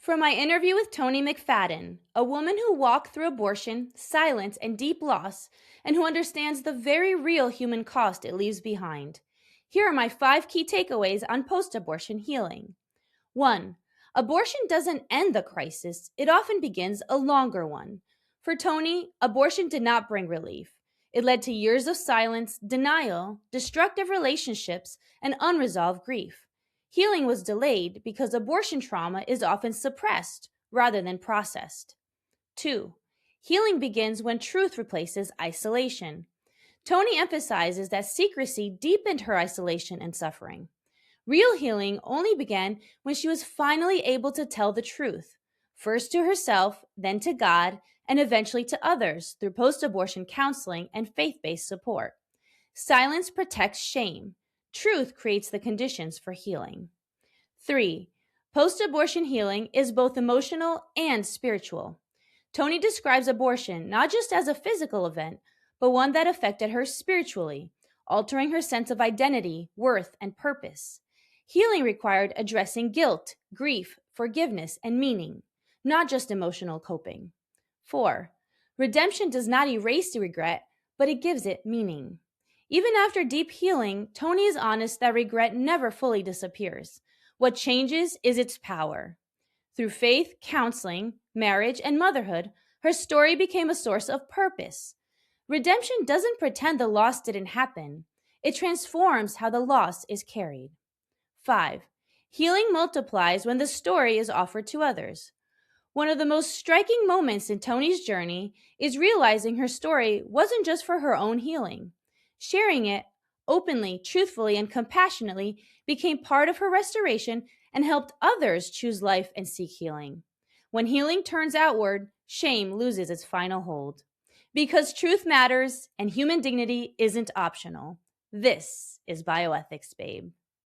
From my interview with Toni McFadden, a woman who walked through abortion, silence, and deep loss, and who understands the very real human cost it leaves behind. Here are my 5 key takeaways on post abortion healing. 1. Abortion doesn't end the crisis, it often begins a longer one. For Toni, abortion did not bring relief. It led to years of silence, denial, destructive relationships, and unresolved grief. Healing was delayed because abortion trauma is often suppressed rather than processed. 2. Healing begins when truth replaces isolation. Toni emphasizes that secrecy deepened her isolation and suffering. Real healing only began when she was finally able to tell the truth, first to herself, then to God, and eventually to others through post abortion counseling and faith based support. Silence protects shame. Truth creates the conditions for healing. 3. Post abortion healing is both emotional and spiritual. Toni describes abortion not just as a physical event, but one that affected her spiritually, altering her sense of identity, worth, and purpose. Healing required addressing guilt, grief, forgiveness, and meaning, not just emotional coping. 4. Redemption does not erase the regret, but it gives it meaning. Even after deep healing, Toni is honest that regret never fully disappears. What changes is its power. Through faith, counseling, marriage, and motherhood, her story became a source of purpose. Redemption doesn't pretend the loss didn't happen. It transforms how the loss is carried. 5. Healing multiplies when the story is offered to others. One of the most striking moments in Toni's journey is realizing her story wasn't just for her own healing. Sharing it openly, truthfully, and compassionately became part of her restoration and helped others choose life and seek healing. When healing turns outward, shame loses its final hold. Because truth matters and human dignity isn't optional. This is Bioethics Babe.